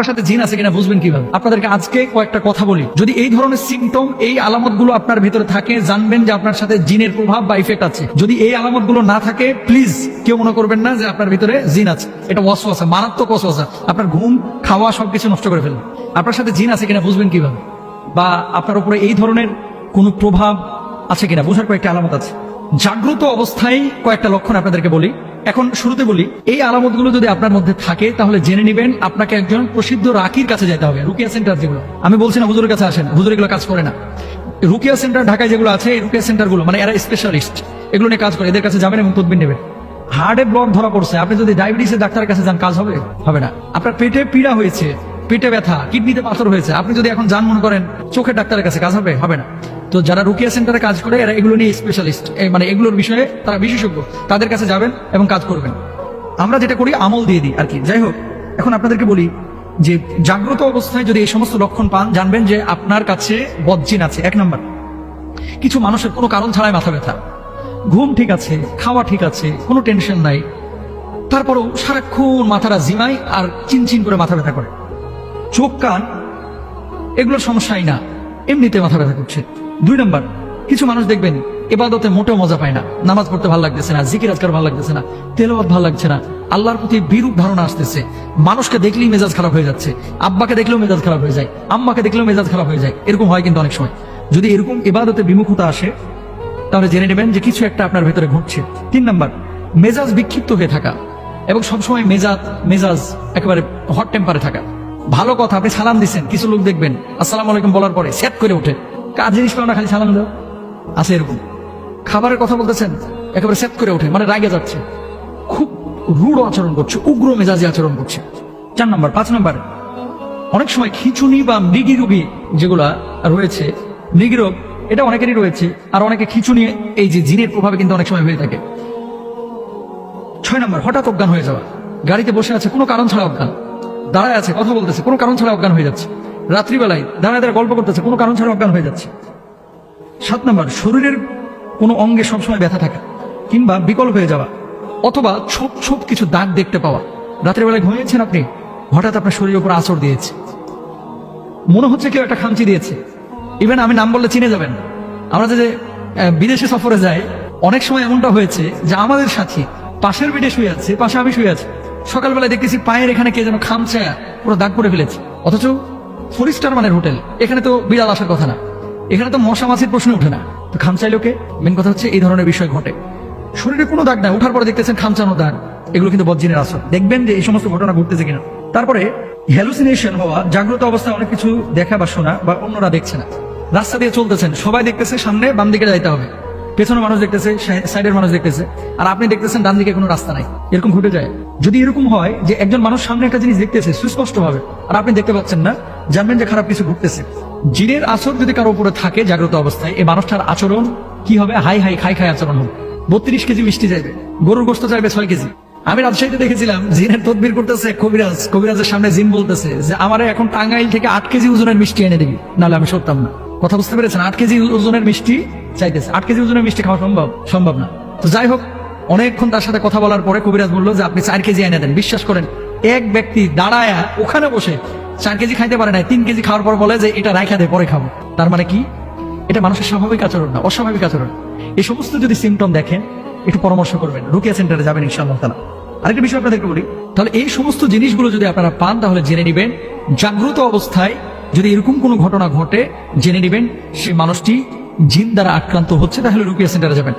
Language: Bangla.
আপনার সাথে জিন আছে কিনা বুঝবেন কিভাবে? আপনাদেরকে আজকে কয়েকটা কথা বলি। যদি এই ধরনের সিমটম, এই আলামতগুলো আপনার ভিতরে থাকে, জানবেন যে আপনার সাথে জিনের প্রভাব বা ইফেক্ট আছে। যদি এই আলামতগুলো না থাকে, প্লিজ কেউ মনে করবেন না যে আপনার ভিতরে জিন আছে। এটা ওয়াসওয়াসা, মারাত্মক ওয়াসওয়াসা। আপনার ঘুম, খাওয়া সবকিছু নষ্ট করে ফেলবে। আপনার সাথে জিন আছে কিনা বুঝবেন কিভাবে? বা আপনার উপরে এই ধরনের কোনো প্রভাব আছে কিনা বোঝার কয়েকটা আলামত আছে। জাগ্রত অবস্থায় কয়েকটা লক্ষণ আপনাদেরকে বলি। এখন শুরুতে বলি, এই আলামতগুলো যদি আপনার মধ্যে থাকে তাহলে জেনে নেবেন আপনাকে একজন প্রসিদ্ধ রাকির কাছে যেতে হবে। রুকিয়া সেন্টার যেগুলো, আমি বলছি না হুজুরের কাছে আসেন, হুজুর এগুলো কাজ করে না। রুকিয়া সেন্টার ঢাকায় যেগুলো আছে, এই রুকিয়া সেন্টারগুলো মানে এরা স্পেশালিস্ট, এগুলো নিয়ে কাজ করে। এদের কাছে যাবেন এবং তদবির নেবেন। হার্টে ব্লক ধরা পড়ছে, আপনি যদি ডায়াবেটিসের ডাক্তারের কাছে যান, কাজ হবে? হবে না। আপনার পেটে পীড়া হয়েছে, পেটে ব্যথা, কিডনিতে পাথর হয়েছে, আপনি যদি এখন যান মনে করেন চোখের ডাক্তারের কাছে, কাজ হবে? হবে না। তো যারা রুকিয়া সেন্টারে কাজ করে এরা এগুলো নিয়ে স্পেশালিস্ট, মানে এগুলোর বিষয়ে তারা বিশেষজ্ঞ, তাদের কাছে যাবেন এবং কাজ করবেন। আমরা যেটা করি আমল দিয়ে দিই আর কি। যাই হোক, এখন আপনাদেরকে বলি যে জাগ্রত অবস্থায় যদি এই সমস্ত লক্ষণ পান, জানবেন যে আপনার কাছে বদজিন আছে। 1 নাম্বার, কিছু মানুষের কোনো কারণ ছাড়াই মাথা ব্যথা, ঘুম ঠিক আছে, খাওয়া ঠিক আছে, কোনো টেনশন নাই, তারপরেও সারাক্ষণ মাথাটা জিমায় আর চিনচিন করে মাথা ব্যথা করে। চোখ, কান এগুলোর সমস্যাই না, এমনিতে মাথা ব্যথা করছে। 2 নাম্বার, কিছু মানুষ দেখবেন ইবাদতে মোটেও মজা পায় না, নামাজ পড়তে ভালো লাগতেছে না, জিকির আজকার ভালো লাগতেছে না, তেলাওয়াত ভালো লাগছে না, আল্লাহর প্রতি বিরূপ ধারণা আসতেছে, মানুষকে দেখলেই মেজাজ খারাপ হয়ে যাচ্ছে, আব্বাকে দেখলেও মেজাজ খারাপ হয়ে যায়, আম্মাকে দেখলেও মেজাজ খারাপ হয়ে যায়। এরকম হয় কিন্তু অনেক সময়। যদি এরকম ইবাদতে বিমুখতা আসে তাহলে জেনে নেবেন যে কিছু একটা আপনার ভেতরে ঘটছে। 3 নাম্বার, মেজাজ বিক্ষিপ্ত হয়ে থাকা এবং সবসময় মেজাজ একেবারে হট টেম্পারে থাকা। ভালো কথা, আপনি সালাম দিচ্ছেন, কিছু লোক দেখবেন আসসালামু আলাইকুম বলার পরে সেট করে ওঠে, কাজ জিনিস পাও না, খালি সালাম দাও আছে এরকম। খাবারের কথা বলতেছেন, একেবারে সেট করে ওঠে, মানে রাগে যাচ্ছে, খুব রূঢ় আচরণ করছে, উগ্র মেজাজি আচরণ করছে। 4 নাম্বার। 5 নাম্বার, অনেক সময় খিঁচুনি বা মৃগী রোগী যেগুলা রয়েছে, মৃগী রোগ এটা অনেকেরই রয়েছে, আর অনেকে খিঁচুনি এই যে জিনের প্রভাবে কিন্তু অনেক সময় হয়ে থাকে। 6 নাম্বার, হঠাৎ অজ্ঞান হয়ে যাওয়া, গাড়িতে বসে আছে কোনো কারণ ছাড়া অজ্ঞান, দাঁড়ায় আছে কথা বলতেছে কোনো কারণ ছাড়া অজ্ঞান হয়ে যাচ্ছে, রাত্রিবেলায় দাঁড়ায় দাঁড়ায় গল্প করতেছে কোনো কারণ ছাড়া অজ্ঞান হয়ে যাচ্ছে। 7 নাম্বার, শরীরের কোনো অঙ্গে সবসময় ব্যথা থাকা কিংবা বিকল হয়ে যাওয়া, অথবা ছোপ ছোপ কিছু দাগ দেখতে পাওয়া। রাত্রিবেলায় ঘুমিয়েছেন আপনি, হঠাৎ আপনার শরীরের উপর আঁচড় দিয়েছে, মনে হচ্ছে কেউ একটা খামচি দিয়েছে। ইভেন আমি নাম বললে চিনে যাবেন। আমরা যে বিদেশে সফরে যাই, অনেক সময় এমনটা হয়েছে যে আমাদের সাথী পাশের বেডে শুয়ে আছে, পাশে আমি শুয়ে আছি, সকালবেলায় দেখতেছি পায়ের এখানে কে যেন খামচা পুরো দাগ করে ফেলেছে, অথচ 4 স্টার মানের হোটেল, এখানে তো বিড়াল আসার কথা না, এখানে তো মশা মাছির প্রশ্ন ওঠে না, তো খামচাইলো কে? মেন কথা হচ্ছে এই ধরনের বিষয় ঘটে। শরীরে কোনো দাগ না, উঠার পরে দেখতেছেন খামচানো দাগ, এগুলো কিন্তু বদজিনের আসর। দেখবেন যে এই সমস্ত ঘটনা ঘটতেছে কিনা। তারপরে হ্যালুসিনেশন হওয়া, জাগ্রত অবস্থায় অনেক কিছু দেখা বা শোনা বা অন্যরা দেখছে না। রাস্তা দিয়ে চলতেছেন, সবাই দেখতেছে সামনে বাম দিকে যাইতে হবে, পেছনে মানুষ দেখতেছে, সাইডের মানুষ দেখতেছে, আর আপনি দেখতেছেন ডান দিকে কোনো রাস্তা নাই। এরকম ঘটে যায়। যদি এরকম হয় যে একজন মানুষ সামনে একটা জিনিস দেখতেছে সুস্পষ্ট ভাবে আর আপনি দেখতে পাচ্ছেন না, জানবেন যে খারাপ কিছু ঘটতেছে। জিনের আসর যদি কারো উপরে থাকে জাগ্রত অবস্থায়, এই মানুষটার আচরণ কি হবে? হাই হাই খাই খাই আচরণ হবে। 32 কেজি মিষ্টি চাইবে, গরুর গোস্ত চাইবে 6 কেজি। আমি রাজশাহীতে দেখেছিলাম জিনের তদবির করতেছে কবিরাজের সামনে জিন বলতেছে যে আমারে এখন টাঙ্গাইল থেকে 8 কেজি ওজনের মিষ্টি এনে দিবি, নাহলে আমি সরতাম না। কথা বুঝতে পেরেছেন? 8 কেজি ওজনের মিষ্টি চাইতেছে। 8 কেজি ওজনের মিষ্টি খাওয়া সম্ভব না। তো যাই হোক, অনেকক্ষণ তার সাথে কথা বলার পরে কবিরাজ বললো যে আপনি 4 কেজি এনে দেন। বিশ্বাস করেন, এক ব্যক্তি দাঁড়ায় ওখানে বসে 4 কেজি খাইতে পারে না, 3 কেজি খাওয়ার পর বলে যে এটা রাইখা দে, পরে খাবো। তার মানে কি? এটা মানুষের স্বাভাবিক আচরণ না, অস্বাভাবিক আচরণ। এই সমস্ত যদি সিমটম দেখেন, একটু পরামর্শ করবেন, রুকিয়া সেন্টারে যাবেন ইনশাআল্লাহ তাআলা। আরেকটা বিষয় আপনাদেরকে বলি, তাহলে এই সমস্ত জিনিসগুলো যদি আপনারা পান তাহলে জেনে নেবেন জাগ্রত অবস্থায় যদি এরকম কোনো ঘটনা ঘটে, জেনে নেবেন সে মানুষটি জিন দ্বারা আক্রান্ত হচ্ছে, তাহলে রুকিয়া সেন্টারে যাবেন।